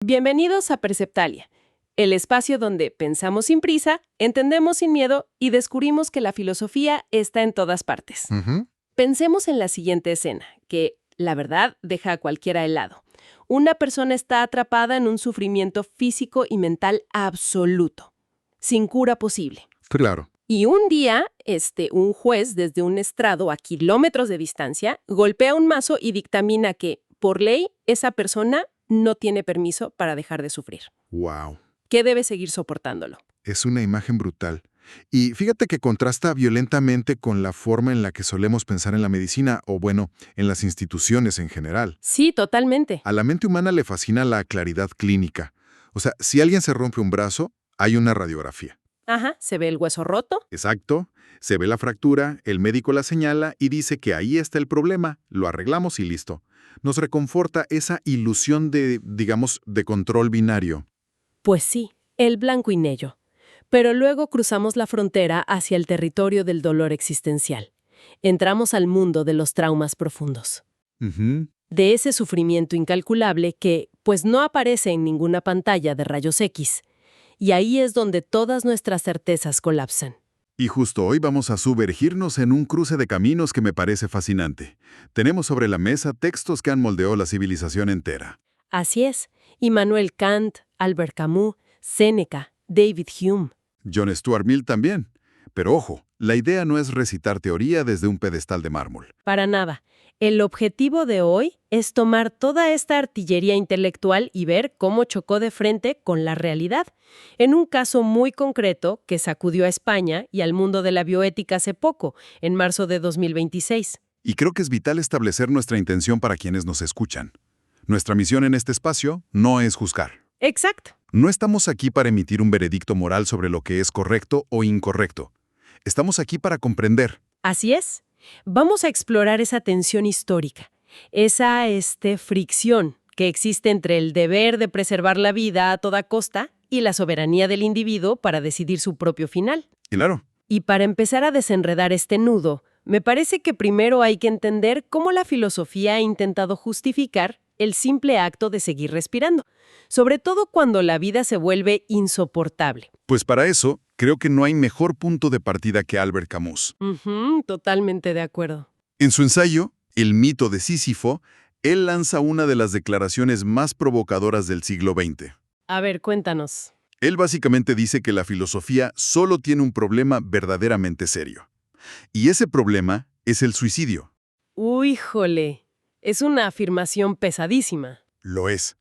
Bienvenidos a Perceptalia, el espacio donde pensamos sin prisa, entendemos sin miedo y descubrimos que la filosofía está en todas partes. Pensemos en la siguiente escena, que, la verdad, deja a cualquiera helado. Una persona está atrapada en un sufrimiento físico y mental absoluto, sin cura posible. Claro. Y un día, un juez desde un estrado a kilómetros de distancia golpea un mazo y dictamina que, por ley, esa persona no tiene permiso para dejar de sufrir. Wow. Que debe seguir soportándolo. Es una imagen brutal. Y fíjate que contrasta violentamente con la forma en la que solemos pensar en la medicina, o bueno, en las instituciones en general. Sí, totalmente. A la mente humana le fascina la claridad clínica. O sea, si alguien se rompe un brazo, hay una radiografía. Ajá, se ve el hueso roto. Exacto. Se ve la fractura, el médico la señala y dice que ahí está el problema, lo arreglamos y listo. Nos reconforta esa ilusión de, digamos, de control binario. Pues sí, el blanco y negro. Pero luego cruzamos la frontera hacia el territorio del dolor existencial. Entramos al mundo de los traumas profundos. De ese sufrimiento incalculable que, pues no aparece en ninguna pantalla de rayos X. Y ahí es donde todas nuestras certezas colapsan. Y justo hoy vamos a sumergirnos en un cruce de caminos que me parece fascinante. Tenemos sobre la mesa textos que han moldeado la civilización entera. Así es. Immanuel Kant, Albert Camus, Séneca, David Hume. John Stuart Mill también. Pero ojo, la idea no es recitar teoría desde un pedestal de mármol. Para nada. El objetivo de hoy es tomar toda esta artillería intelectual y ver cómo chocó de frente con la realidad, en un caso muy concreto que sacudió a España y al mundo de la bioética hace poco, en marzo de 2026. Y creo que es vital establecer nuestra intención para quienes nos escuchan. Nuestra misión en este espacio no es juzgar. Exacto. No estamos aquí para emitir un veredicto moral sobre lo que es correcto o incorrecto. Estamos aquí para comprender. Así es. Vamos a explorar esa tensión histórica, esa fricción que existe entre el deber de preservar la vida a toda costa y la soberanía del individuo para decidir su propio final. Claro. Y para empezar a desenredar este nudo, me parece que primero hay que entender cómo la filosofía ha intentado justificar el simple acto de seguir respirando, sobre todo cuando la vida se vuelve insoportable. Pues para eso, creo que no hay mejor punto de partida que Albert Camus. Totalmente de acuerdo. En su ensayo, El mito de Sísifo, él lanza una de las declaraciones más provocadoras del siglo XX. A ver, cuéntanos. Él básicamente dice que la filosofía solo tiene un problema verdaderamente serio. Y ese problema es el suicidio. ¡Híjole! Es una afirmación pesadísima. Lo es.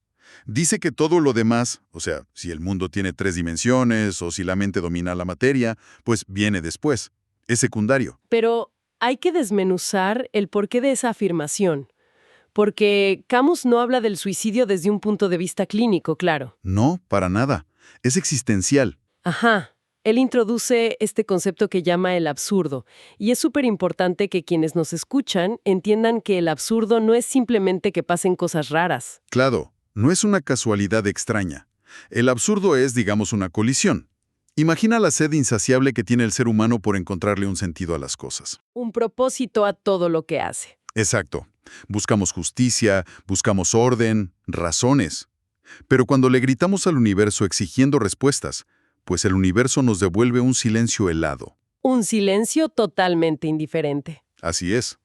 Dice que todo lo demás, o sea, si el mundo tiene 3 dimensiones o si la mente domina la materia, pues viene después. Es secundario. Pero hay que desmenuzar el porqué de esa afirmación. Porque Camus no habla del suicidio desde un punto de vista clínico, claro. No, para nada. Es existencial. Ajá. Él introduce este concepto que llama el absurdo, y es súper importante que quienes nos escuchan entiendan que el absurdo no es simplemente que pasen cosas raras. Claro, no es una casualidad extraña. El absurdo es, digamos, una colisión. Imagina la sed insaciable que tiene el ser humano por encontrarle un sentido a las cosas. Un propósito a todo lo que hace. Exacto. Buscamos justicia, buscamos orden, razones. Pero cuando le gritamos al universo exigiendo respuestas, pues el universo nos devuelve un silencio helado. Un silencio totalmente indiferente. Así es.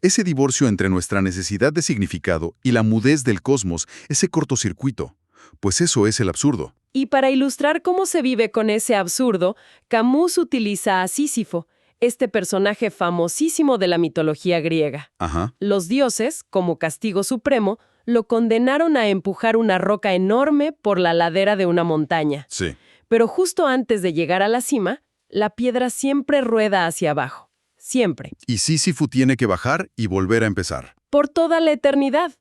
Ese divorcio entre nuestra necesidad de significado y la mudez del cosmos, ese cortocircuito, pues eso es el absurdo. Y para ilustrar cómo se vive con ese absurdo, Camus utiliza a Sísifo, este personaje famosísimo de la mitología griega. Ajá. Los dioses, como castigo supremo, lo condenaron a empujar una roca enorme por la ladera de una montaña. Sí. Pero justo antes de llegar a la cima, la piedra siempre rueda hacia abajo. Siempre. Y Sísifo tiene que bajar y volver a empezar. Por toda la eternidad.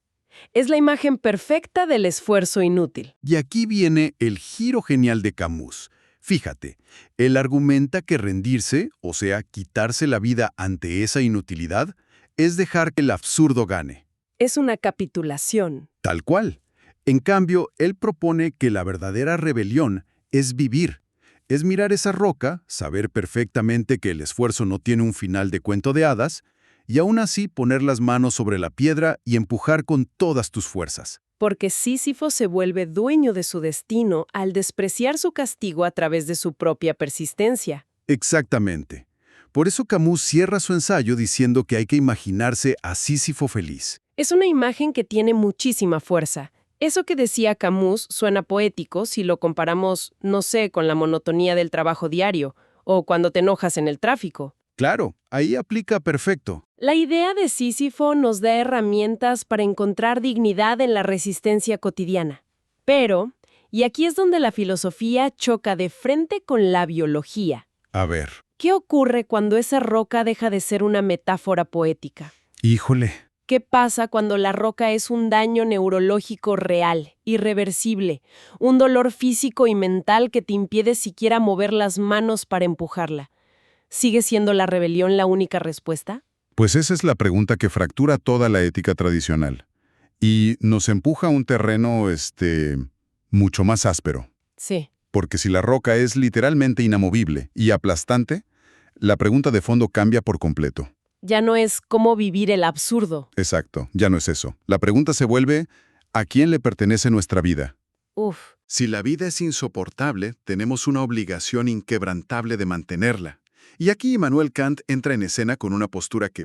Es la imagen perfecta del esfuerzo inútil. Y aquí viene el giro genial de Camus. Fíjate, él argumenta que rendirse, o sea, quitarse la vida ante esa inutilidad, es dejar que el absurdo gane. Es una capitulación. Tal cual. En cambio, él propone que la verdadera rebelión es vivir. Es mirar esa roca, saber perfectamente que el esfuerzo no tiene un final de cuento de hadas, y aún así poner las manos sobre la piedra y empujar con todas tus fuerzas. porque Sísifo se vuelve dueño de su destino al despreciar su castigo a través de su propia persistencia. Exactamente. Por eso Camus cierra su ensayo diciendo que hay que imaginarse a Sísifo feliz. Es una imagen que tiene muchísima fuerza. Eso que decía Camus suena poético si lo comparamos, no sé, con la monotonía del trabajo diario o cuando te enojas en el tráfico. Claro, ahí aplica perfecto. La idea de Sísifo nos da herramientas para encontrar dignidad en la resistencia cotidiana. Pero, y aquí es donde la filosofía choca de frente con la biología. A ver. ¿Qué ocurre cuando esa roca deja de ser una metáfora poética? Híjole. ¿Qué pasa cuando la roca es un daño neurológico real, irreversible, un dolor físico y mental que te impide siquiera mover las manos para empujarla? ¿Sigue siendo la rebelión la única respuesta? Pues esa es la pregunta que fractura toda la ética tradicional y nos empuja a un terreno, mucho más áspero. Sí. Porque si la roca es literalmente inamovible y aplastante, la pregunta de fondo cambia por completo. Ya no es cómo vivir el absurdo. Exacto, ya no es eso. La pregunta se vuelve, ¿a quién le pertenece nuestra vida? Uf. Si la vida es insoportable, tenemos una obligación inquebrantable de mantenerla. Y aquí Immanuel Kant entra en escena con una postura que,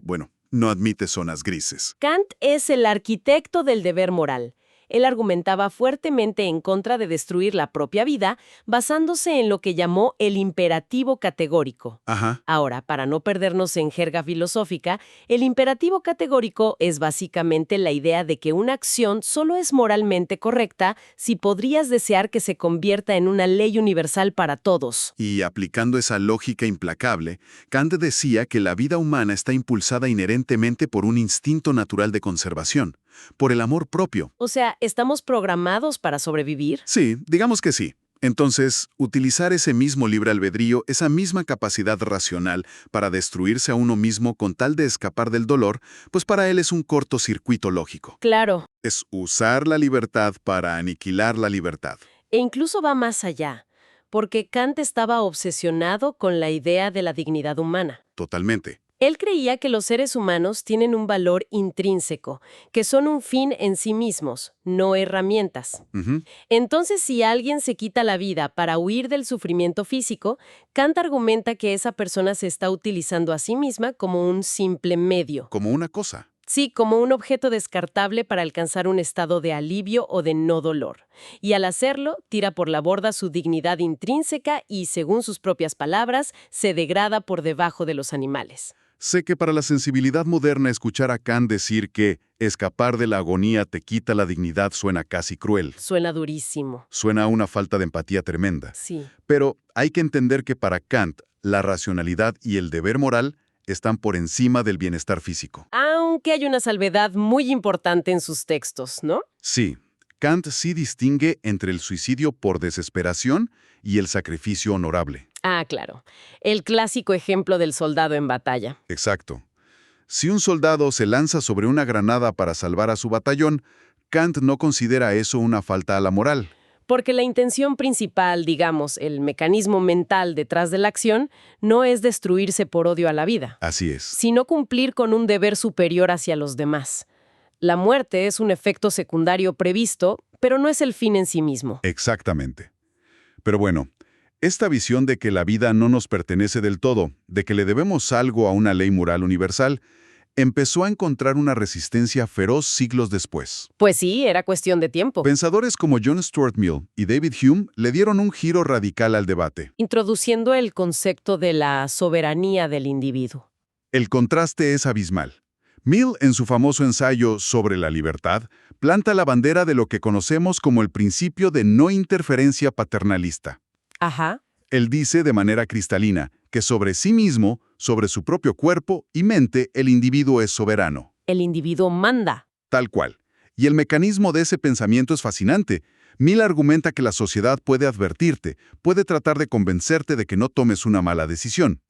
no admite zonas grises. Kant es el arquitecto del deber moral. Él argumentaba fuertemente en contra de destruir la propia vida, basándose en lo que llamó el imperativo categórico. Ajá. Ahora, para no perdernos en jerga filosófica, el imperativo categórico es básicamente la idea de que una acción solo es moralmente correcta si podrías desear que se convierta en una ley universal para todos. Y aplicando esa lógica implacable, Kant decía que la vida humana está impulsada inherentemente por un instinto natural de conservación, por el amor propio. O sea, ¿estamos programados para sobrevivir? Sí, digamos que sí. Entonces, utilizar ese mismo libre albedrío, esa misma capacidad racional para destruirse a uno mismo con tal de escapar del dolor, pues para él es un cortocircuito lógico. Claro. Es usar la libertad para aniquilar la libertad. E incluso va más allá, porque Kant estaba obsesionado con la idea de la dignidad humana. Totalmente. Él creía que los seres humanos tienen un valor intrínseco, que son un fin en sí mismos, no herramientas. Entonces, si alguien se quita la vida para huir del sufrimiento físico, Kant argumenta que esa persona se está utilizando a sí misma como un simple medio. Como una cosa. Sí, como un objeto descartable para alcanzar un estado de alivio o de no dolor. Y al hacerlo, tira por la borda su dignidad intrínseca y, según sus propias palabras, se degrada por debajo de los animales. Sé que para la sensibilidad moderna escuchar a Kant decir que escapar de la agonía te quita la dignidad suena casi cruel. Suena durísimo. Suena a una falta de empatía tremenda. Sí. Pero hay que entender que para Kant, la racionalidad y el deber moral están por encima del bienestar físico. Aunque hay una salvedad muy importante en sus textos, ¿no? Sí, Kant sí distingue entre el suicidio por desesperación y el sacrificio honorable. Ah, claro. El clásico ejemplo del soldado en batalla. Exacto. Si un soldado se lanza sobre una granada para salvar a su batallón, Kant no considera eso una falta a la moral. Porque la intención principal, digamos, el mecanismo mental detrás de la acción, no es destruirse por odio a la vida, Así es. sino cumplir con un deber superior hacia los demás. La muerte es un efecto secundario previsto, pero no es el fin en sí mismo. Exactamente. Pero bueno, esta visión de que la vida no nos pertenece del todo, de que le debemos algo a una ley moral universal, empezó a encontrar una resistencia feroz siglos después. Pues sí, era cuestión de tiempo. Pensadores como John Stuart Mill y David Hume le dieron un giro radical al debate. Introduciendo el concepto de la soberanía del individuo. El contraste es abismal. Mill, en su famoso ensayo sobre la libertad, planta la bandera de lo que conocemos como el principio de no interferencia paternalista. Ajá. Él dice de manera cristalina que sobre sí mismo, sobre su propio cuerpo y mente, el individuo es soberano. El individuo manda. Tal cual. Y el mecanismo de ese pensamiento es fascinante. Mill argumenta que la sociedad puede advertirte, puede tratar de convencerte de que no tomes una mala decisión,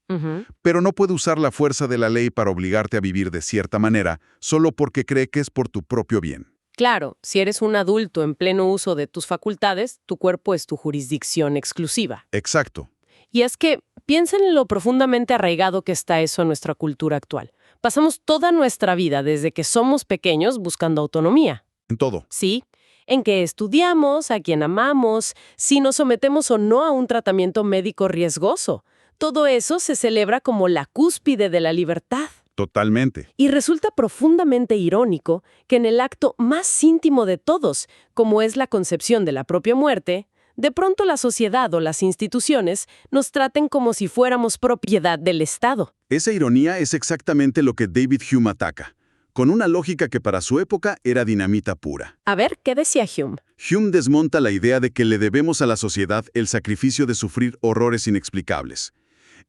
pero no puede usar la fuerza de la ley para obligarte a vivir de cierta manera, solo porque cree que es por tu propio bien. Claro, si eres un adulto en pleno uso de tus facultades, tu cuerpo es tu jurisdicción exclusiva. Exacto. Y es que piensen en lo profundamente arraigado que está eso en nuestra cultura actual. Pasamos toda nuestra vida desde que somos pequeños buscando autonomía. En todo. Sí, en qué estudiamos, a quién amamos, si nos sometemos o no a un tratamiento médico riesgoso. Todo eso se celebra como la cúspide de la libertad. Totalmente. Y resulta profundamente irónico que en el acto más íntimo de todos, como es la concepción de la propia muerte, de pronto la sociedad o las instituciones nos traten como si fuéramos propiedad del Estado. Esa ironía es exactamente lo que David Hume ataca, con una lógica que para su época era dinamita pura. A ver, ¿qué decía Hume? Hume desmonta la idea de que le debemos a la sociedad el sacrificio de sufrir horrores inexplicables.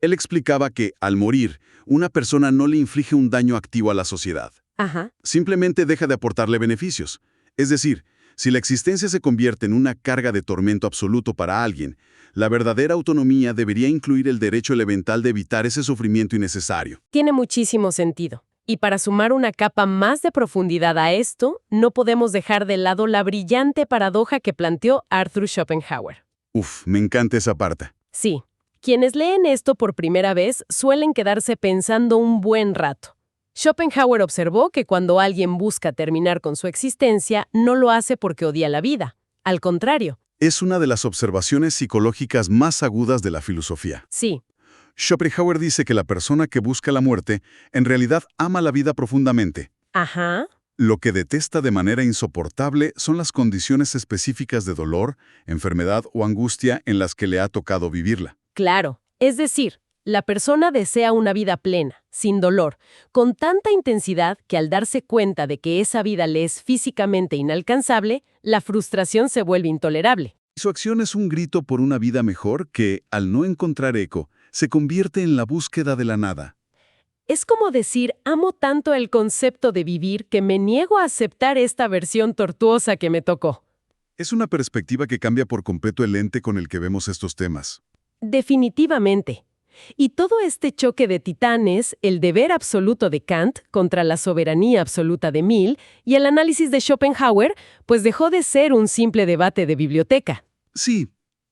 Él explicaba que, al morir, una persona no le inflige un daño activo a la sociedad. Ajá. Simplemente deja de aportarle beneficios. Es decir, si la existencia se convierte en una carga de tormento absoluto para alguien, la verdadera autonomía debería incluir el derecho elemental de evitar ese sufrimiento innecesario. Tiene muchísimo sentido. Y para sumar una capa más de profundidad a esto, no podemos dejar de lado la brillante paradoja que planteó Arthur Schopenhauer. Uf, me encanta esa parte. Sí, quienes leen esto por primera vez suelen quedarse pensando un buen rato. Schopenhauer observó que cuando alguien busca terminar con su existencia, no lo hace porque odia la vida. Al contrario. Es una de las observaciones psicológicas más agudas de la filosofía. Sí. Schopenhauer dice que la persona que busca la muerte en realidad ama la vida profundamente. Ajá. Lo que detesta de manera insoportable son las condiciones específicas de dolor, enfermedad o angustia en las que le ha tocado vivirla. Claro. Es decir, la persona desea una vida plena, sin dolor, con tanta intensidad que al darse cuenta de que esa vida le es físicamente inalcanzable, la frustración se vuelve intolerable. Su acción es un grito por una vida mejor que, al no encontrar eco, se convierte en la búsqueda de la nada. Es como decir, amo tanto el concepto de vivir que me niego a aceptar esta versión tortuosa que me tocó. Es una perspectiva que cambia por completo el lente con el que vemos estos temas. Definitivamente. Y todo este choque de titanes, el deber absoluto de Kant contra la soberanía absoluta de Mill y el análisis de Schopenhauer, pues dejó de ser un simple debate de biblioteca. Sí,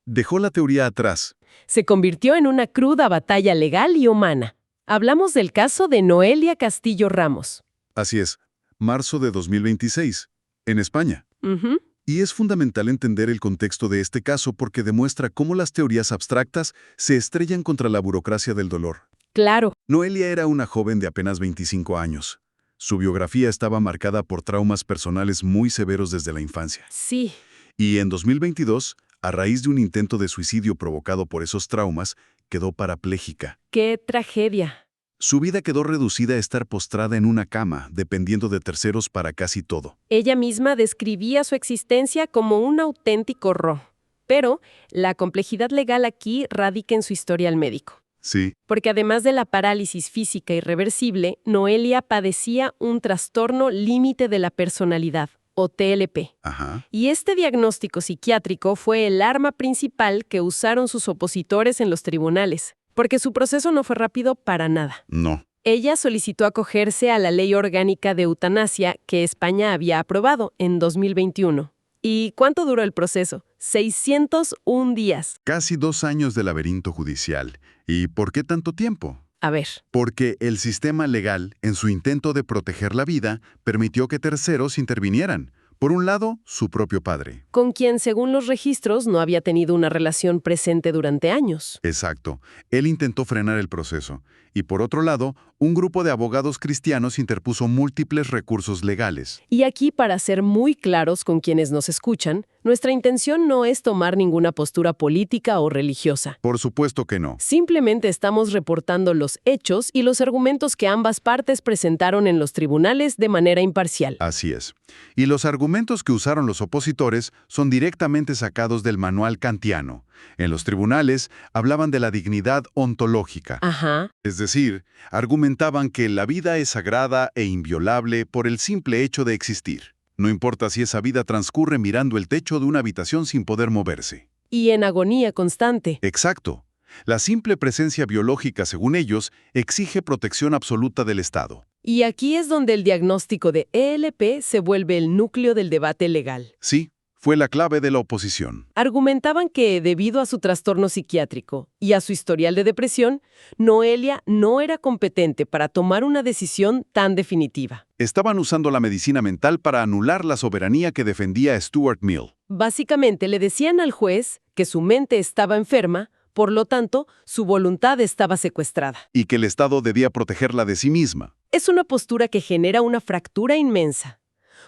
dejó la teoría atrás. Se convirtió en una cruda batalla legal y humana. Hablamos del caso de Noelia Castillo Ramos. Así es, marzo de 2026, en España. Ujú. Y es fundamental entender el contexto de este caso porque demuestra cómo las teorías abstractas se estrellan contra la burocracia del dolor. Claro. Noelia era una joven de apenas 25 años. Su biografía estaba marcada por traumas personales muy severos desde la infancia. Sí. Y en 2022, a raíz de un intento de suicidio provocado por esos traumas, quedó parapléjica. ¡Qué tragedia! Su vida quedó reducida a estar postrada en una cama, dependiendo de terceros para casi todo. Ella misma describía su existencia como un auténtico horror. Pero la complejidad legal aquí radica en su historial médico. Sí, Porque además de la parálisis física irreversible, Noelia padecía un trastorno límite de la personalidad, o TLP. ajá, Y este diagnóstico psiquiátrico fue el arma principal que usaron sus opositores en los tribunales, porque su proceso no fue rápido para nada. no. Ella solicitó acogerse a la Ley Orgánica de Eutanasia que España había aprobado en 2021. ¿Y cuánto duró el proceso? 601 días. Casi 2 años de laberinto judicial. ¿Y por qué tanto tiempo? A ver. Porque el sistema legal, en su intento de proteger la vida, permitió que terceros intervinieran. Por un lado, su propio padre. Con quien, según los registros, no había tenido una relación presente durante años. Exacto. Él intentó frenar el proceso. Y por otro lado, un grupo de abogados cristianos interpuso múltiples recursos legales. Y aquí, para ser muy claros con quienes nos escuchan, nuestra intención no es tomar ninguna postura política o religiosa. Por supuesto que no. Simplemente estamos reportando los hechos y los argumentos que ambas partes presentaron en los tribunales de manera imparcial. Así es. Y los argumentos que usaron los opositores son directamente sacados del manual kantiano. En los tribunales hablaban de la dignidad ontológica. Ajá. Es decir, argumentaban que la vida es sagrada e inviolable por el simple hecho de existir. No importa si esa vida transcurre mirando el techo de una habitación sin poder moverse. Y en agonía constante. Exacto. La simple presencia biológica, según ellos, exige protección absoluta del Estado. Y aquí es donde el diagnóstico de ELP se vuelve el núcleo del debate legal. Sí, fue la clave de la oposición. Argumentaban que, debido a su trastorno psiquiátrico y a su historial de depresión, Noelia no era competente para tomar una decisión tan definitiva. Estaban usando la medicina mental para anular la soberanía que defendía Stuart Mill. Básicamente le decían al juez que su mente estaba enferma, por lo tanto, su voluntad estaba secuestrada. Y que el Estado debía protegerla de sí misma. Es una postura que genera una fractura inmensa,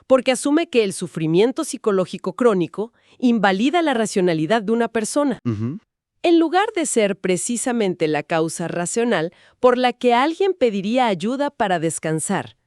porque asume que el sufrimiento psicológico crónico invalida la racionalidad de una persona, en lugar de ser precisamente la causa racional por la que alguien pediría ayuda para descansar.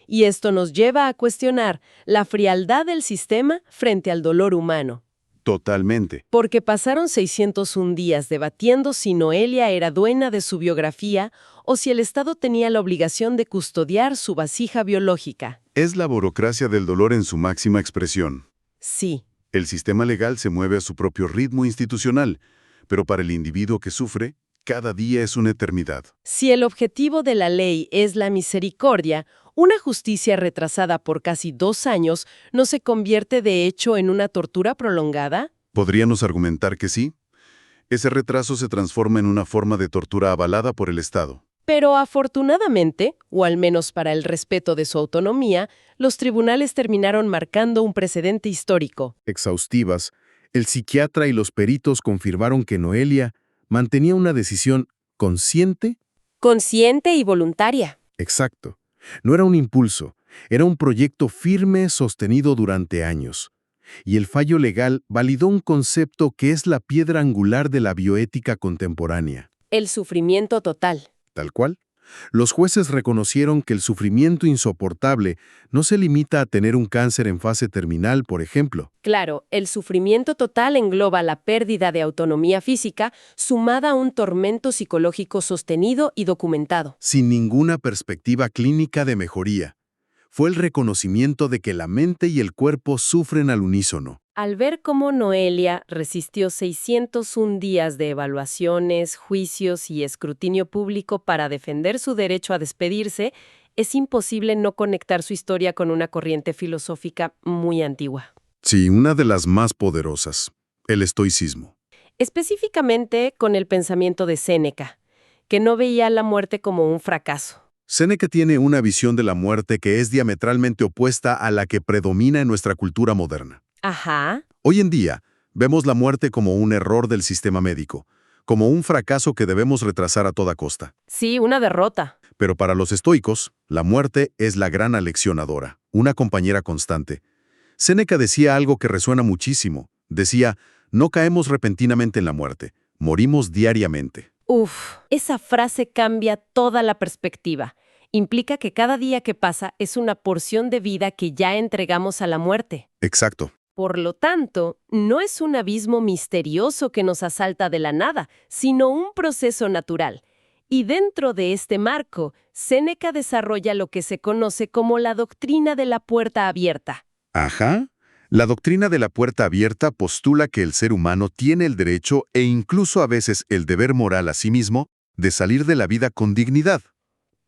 Y esto nos lleva a cuestionar la frialdad del sistema frente al dolor humano. Totalmente. Porque pasaron 601 días debatiendo si Noelia era dueña de su biografía o si el Estado tenía la obligación de custodiar su vasija biológica. Es la burocracia del dolor en su máxima expresión. Sí. El sistema legal se mueve a su propio ritmo institucional, pero para el individuo que sufre, cada día es una eternidad. Si el objetivo de la ley es la misericordia, una justicia retrasada por casi 2 años no se convierte de hecho en una tortura prolongada. ¿Podríamos argumentar que sí? Ese retraso se transforma en una forma de tortura avalada por el Estado. Pero afortunadamente, o al menos para el respeto de su autonomía, los tribunales terminaron marcando un precedente histórico. Exhaustivas, el psiquiatra y los peritos confirmaron que Noelia mantenía una decisión consciente. Consciente y voluntaria. Exacto. No era un impulso, era un proyecto firme sostenido durante años. Y el fallo legal validó un concepto que es la piedra angular de la bioética contemporánea. El sufrimiento total. Tal cual. Los jueces reconocieron que el sufrimiento insoportable no se limita a tener un cáncer en fase terminal, por ejemplo. Claro, el sufrimiento total engloba la pérdida de autonomía física sumada a un tormento psicológico sostenido y documentado. Sin ninguna perspectiva clínica de mejoría. Fue el reconocimiento de que la mente y el cuerpo sufren al unísono. Al ver cómo Noelia resistió 601 días de evaluaciones, juicios y escrutinio público para defender su derecho a despedirse, es imposible no conectar su historia con una corriente filosófica muy antigua. Sí, una de las más poderosas, el estoicismo. Específicamente con el pensamiento de Séneca, que no veía la muerte como un fracaso. Séneca tiene una visión de la muerte que es diametralmente opuesta a la que predomina en nuestra cultura moderna. Ajá. Hoy en día, vemos la muerte como un error del sistema médico, como un fracaso que debemos retrasar a toda costa. Sí, una derrota. Pero para los estoicos, la muerte es la gran aleccionadora, una compañera constante. Séneca decía algo que resuena muchísimo. Decía, no caemos repentinamente en la muerte, morimos diariamente. Uf, esa frase cambia toda la perspectiva. Implica que cada día que pasa es una porción de vida que ya entregamos a la muerte. Exacto. Por lo tanto, no es un abismo misterioso que nos asalta de la nada, sino un proceso natural. Y dentro de este marco, Séneca desarrolla lo que se conoce como la doctrina de la puerta abierta. Ajá. La doctrina de la puerta abierta postula que el ser humano tiene el derecho e incluso a veces el deber moral a sí mismo de salir de la vida con dignidad.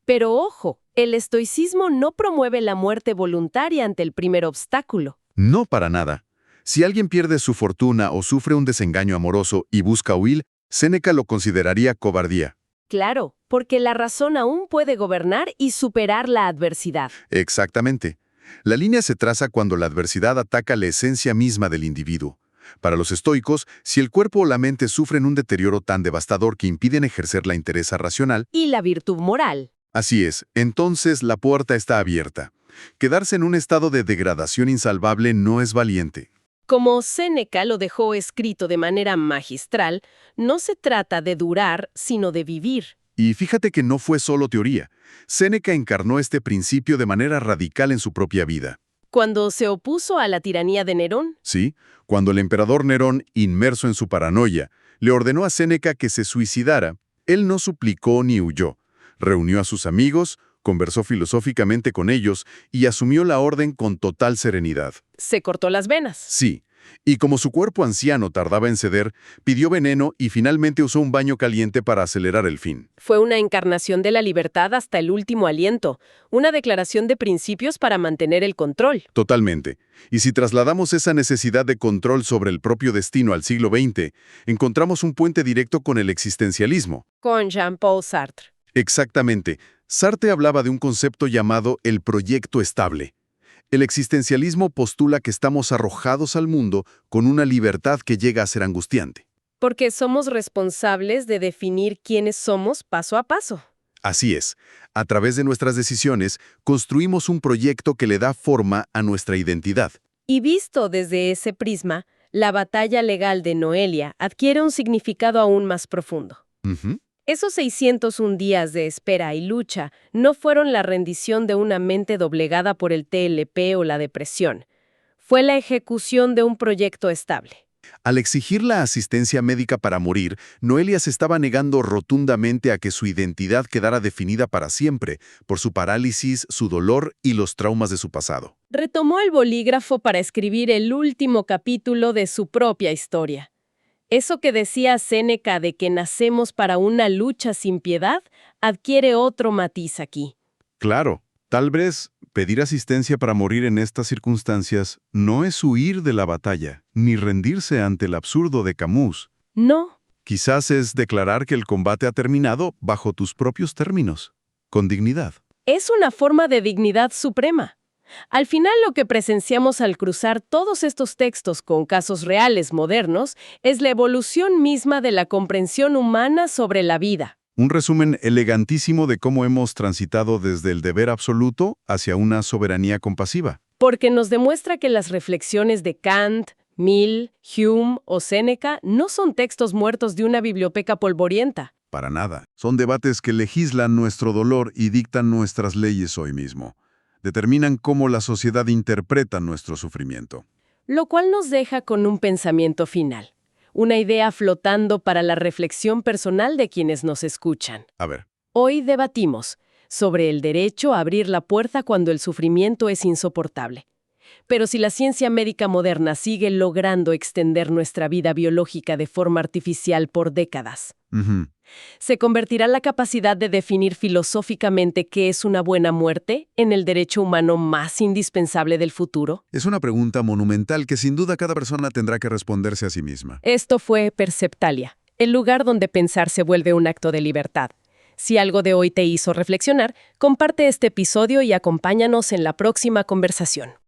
Pero ojo, el estoicismo no promueve la muerte voluntaria ante el primer obstáculo. No para nada. Si alguien pierde su fortuna o sufre un desengaño amoroso y busca huir, Séneca lo consideraría cobardía. Claro, porque la razón aún puede gobernar y superar la adversidad. Exactamente. La línea se traza cuando la adversidad ataca la esencia misma del individuo. Para los estoicos, si el cuerpo o la mente sufren un deterioro tan devastador que impiden ejercer la entereza racional, Y la virtud moral. así es, entonces la puerta está abierta. Quedarse en un estado de degradación insalvable no es valiente. Como Séneca lo dejó escrito de manera magistral, no se trata de durar, sino de vivir. Y fíjate que no fue solo teoría. Séneca encarnó este principio de manera radical en su propia vida. Cuando se opuso a la tiranía de Nerón, Sí, cuando el emperador Nerón, inmerso en su paranoia, le ordenó a Séneca que se suicidara, él no suplicó ni huyó. Reunió a sus amigos, conversó filosóficamente con ellos y asumió la orden con total serenidad. se cortó las venas. Sí, Y como su cuerpo anciano tardaba en ceder, pidió veneno y finalmente usó un baño caliente para acelerar el fin. Fue una encarnación de la libertad hasta el último aliento, una declaración de principios para mantener el control. Totalmente. Y si trasladamos esa necesidad de control sobre el propio destino al siglo XX, encontramos un puente directo con el existencialismo. Con Jean-Paul Sartre. Exactamente. Sartre hablaba de un concepto llamado el proyecto estable. El existencialismo postula que estamos arrojados al mundo con una libertad que llega a ser angustiante. Porque somos responsables de definir quiénes somos paso a paso. Así es. A través de nuestras decisiones, construimos un proyecto que le da forma a nuestra identidad. Y visto desde ese prisma, la batalla legal de Noelia adquiere un significado aún más profundo. Ujú. Esos 601 días de espera y lucha no fueron la rendición de una mente doblegada por el TLP o la depresión. Fue la ejecución de un proyecto estable. Al exigir la asistencia médica para morir, Noelia se estaba negando rotundamente a que su identidad quedara definida para siempre por su parálisis, su dolor y los traumas de su pasado. Retomó el bolígrafo para escribir el último capítulo de su propia historia. Eso que decía Séneca de que nacemos para una lucha sin piedad, adquiere otro matiz aquí. Claro, tal vez pedir asistencia para morir en estas circunstancias no es huir de la batalla, ni rendirse ante el absurdo de Camus. No, Quizás es declarar que el combate ha terminado bajo tus propios términos, con dignidad. es una forma de dignidad suprema. Al final, lo que presenciamos al cruzar todos estos textos con casos reales modernos es la evolución misma de la comprensión humana sobre la vida. Un resumen elegantísimo de cómo hemos transitado desde el deber absoluto hacia una soberanía compasiva. Porque nos demuestra que las reflexiones de Kant, Mill, Hume o Séneca no son textos muertos de una biblioteca polvorienta. Para nada. Son debates que legislan nuestro dolor y dictan nuestras leyes hoy mismo. Determinan cómo la sociedad interpreta nuestro sufrimiento. Lo cual nos deja con un pensamiento final. Una idea flotando para la reflexión personal de quienes nos escuchan. A ver, Hoy debatimos sobre el derecho a abrir la puerta cuando el sufrimiento es insoportable. Pero si la ciencia médica moderna sigue logrando extender nuestra vida biológica de forma artificial por décadas, ¿se convertirá la capacidad de definir filosóficamente qué es una buena muerte en el derecho humano más indispensable del futuro? es una pregunta monumental que sin duda cada persona tendrá que responderse a sí misma. Esto fue Perceptalia, el lugar donde pensar se vuelve un acto de libertad. Si algo de hoy te hizo reflexionar, comparte este episodio y acompáñanos en la próxima conversación.